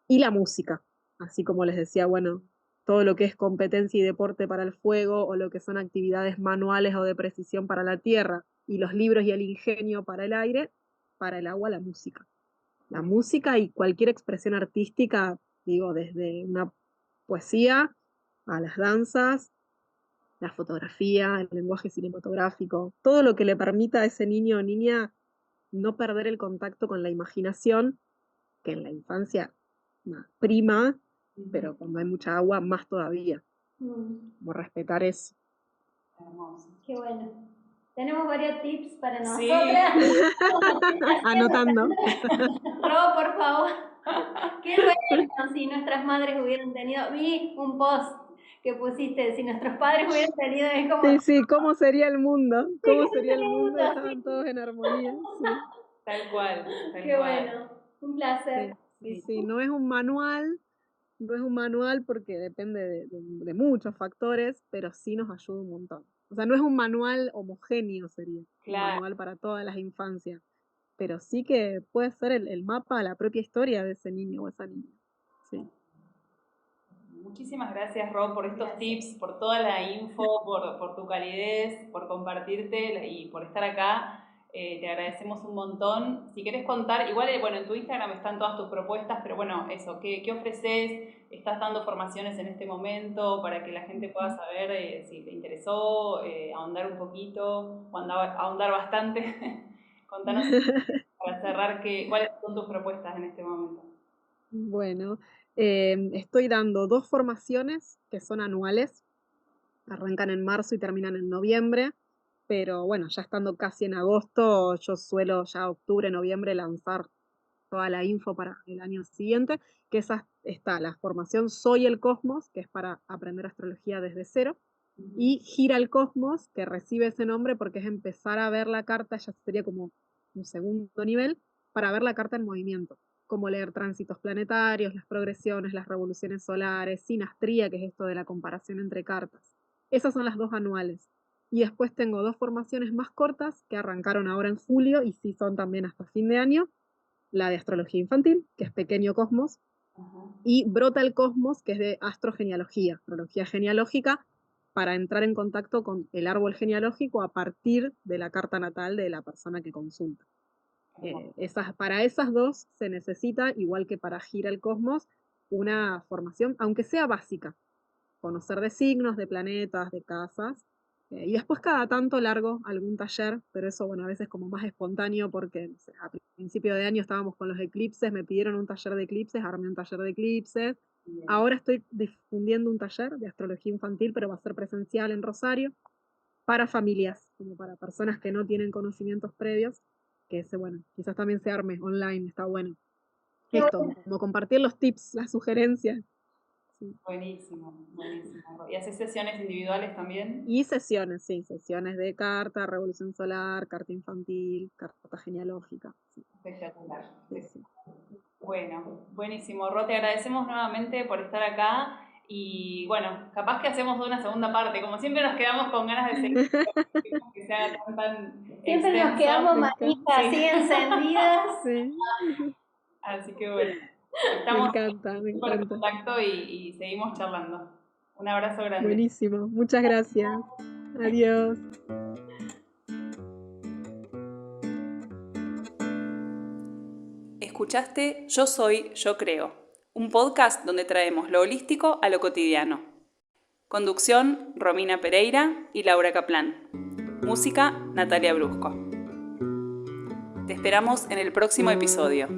[SPEAKER 3] y la música, así como les decía, bueno, todo lo que es competencia y deporte para el fuego, o lo que son actividades manuales o de precisión para la tierra, y los libros y el ingenio para el aire, para el agua la música. La música y cualquier expresión artística, digo, desde una poesía a las danzas, la fotografía, el lenguaje cinematográfico, todo lo que le permita a ese niño o niña no perder el contacto con la imaginación, que en la infancia prima, pero cuando hay mucha agua, más todavía. Como respetar eso.
[SPEAKER 1] Hermoso.
[SPEAKER 2] Qué bueno. Tenemos varios tips para
[SPEAKER 1] Sí.
[SPEAKER 2] nosotras.
[SPEAKER 3] Anotando.
[SPEAKER 2] Ro, por favor. Qué bueno si nuestras madres hubieran tenido. Vi un post que pusiste, si nuestros padres hubieran tenido, es como.
[SPEAKER 3] Sí, sí, ¿cómo sería el mundo? ¿Cómo sería el mundo?
[SPEAKER 2] Sí.
[SPEAKER 3] Estaban todos en armonía. Sí.
[SPEAKER 1] Tal cual, tal
[SPEAKER 2] Qué
[SPEAKER 1] cual.
[SPEAKER 2] bueno, un placer.
[SPEAKER 3] Sí, no es un manual, porque depende de muchos factores, pero sí nos ayuda un montón. O sea, no es un manual homogéneo, sería un manual para todas las infancias, pero sí que puede ser el mapa, la propia historia de ese niño o esa niña. Sí.
[SPEAKER 1] Muchísimas gracias, Rob, por estos tips, por toda la info, por tu calidez, por compartirte y por estar acá. Te agradecemos un montón. Si querés contar, igual, bueno, en tu Instagram están todas tus propuestas, pero bueno, eso, ¿qué ofreces? ¿Estás dando formaciones en este momento para que la gente pueda saber si te interesó, ahondar un poquito o ahondar bastante? Contanos para cerrar cuáles son tus propuestas en este momento.
[SPEAKER 3] Bueno, estoy dando 2 formaciones que son anuales, arrancan en marzo y terminan en noviembre, pero bueno, ya estando casi en agosto, yo suelo ya octubre, noviembre lanzar toda la info para el año siguiente, que esa está la formación Soy el Cosmos, que es para aprender astrología desde cero, y Gira el Cosmos, que recibe ese nombre porque es empezar a ver la carta, ya sería como un segundo nivel, para ver la carta en movimiento, como leer tránsitos planetarios, las progresiones, las revoluciones solares, sinastría, que es esto de la comparación entre cartas. Esas son las 2 anuales. Y después tengo 2 formaciones más cortas que arrancaron ahora en julio y sí son también hasta fin de año, la de astrología infantil, que es Pequeño Cosmos, y Brota el Cosmos, que es de astrogenealogía, astrología genealógica, para entrar en contacto con el árbol genealógico a partir de la carta natal de la persona que consulta. Para esas 2 se necesita, igual que para Gira el Cosmos, una formación, aunque sea básica, conocer de signos, de planetas, de casas, y después cada tanto largo algún taller, pero eso, bueno, a veces como más espontáneo porque no sé, a principio de año estábamos con los eclipses, me pidieron un taller de eclipses, armé un taller de eclipses. Ahora estoy difundiendo un taller de astrología infantil, pero va a ser presencial en Rosario, para familias, como para personas que no tienen conocimientos previos, que ese, bueno, quizás también se arme online, está bueno. Esto, como compartir los tips, las sugerencias. Sí.
[SPEAKER 1] Buenísimo, buenísimo. ¿Y haces sesiones individuales también?
[SPEAKER 3] Y sesiones, sí, sesiones de carta, revolución solar, carta infantil, carta genealógica. Sí.
[SPEAKER 1] Espectacular.
[SPEAKER 3] Sí, sí.
[SPEAKER 1] Bueno, buenísimo. Ro, te agradecemos nuevamente por estar acá y bueno, capaz que hacemos una segunda parte. Como siempre nos quedamos con ganas de seguir que sea tan
[SPEAKER 2] Siempre
[SPEAKER 1] extenso.
[SPEAKER 2] nos quedamos manijas así encendidas.
[SPEAKER 3] Sí.
[SPEAKER 1] Así que bueno,
[SPEAKER 3] Me
[SPEAKER 1] estamos
[SPEAKER 3] encanta, me
[SPEAKER 1] en
[SPEAKER 3] encanta.
[SPEAKER 1] contacto y seguimos charlando. Un abrazo grande.
[SPEAKER 3] Buenísimo, muchas gracias. Adiós.
[SPEAKER 1] Escuchaste Yo Soy, Yo Creo, un podcast donde traemos lo holístico a lo cotidiano. Conducción, Romina Pereira y Laura Kaplan. Música, Natalia Brusco. Te esperamos en el próximo episodio.